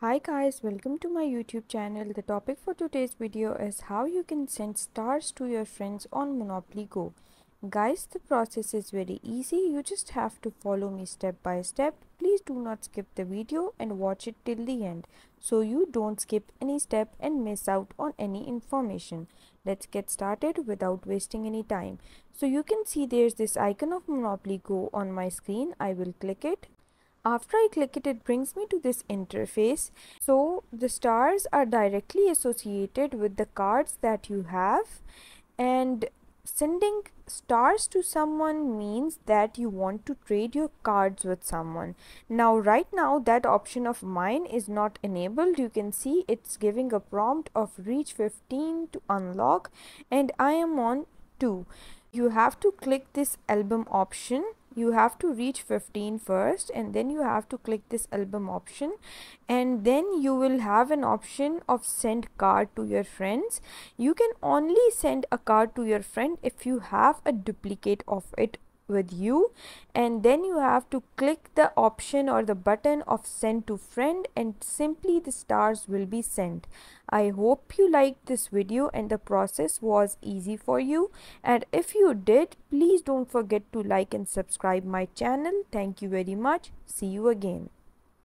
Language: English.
Hi guys, welcome to my YouTube channel. The topic for today's video is how you can send stars to your friends on Monopoly Go. Guys, the process is very easy. You just have to follow me step by step. Please do not skip the video and watch it till the end so you don't skip any step and miss out on any information. Let's get started without wasting any time. So you can see there's this icon of Monopoly Go on my screen. I will click it. After I click it, it brings me to this interface. So the stars are directly associated with the cards that you have, and sending stars to someone means that you want to trade your cards with someone. Now right now that option of mine is not enabled. You can see it's giving a prompt of reach 15 to unlock, and I am on 2. You have to click this album option. You have to reach 15 first, and then you have to click this album option, and then you will have an option of send card to your friends. You can only send a card to your friend if you have a duplicate of it with you, and then you have to click the option or the button of send to friend, and simply the stars will be sent. I hope you liked this video and the process was easy for you, and if you did, please don't forget to like and subscribe my channel. Thank you very much. See you again.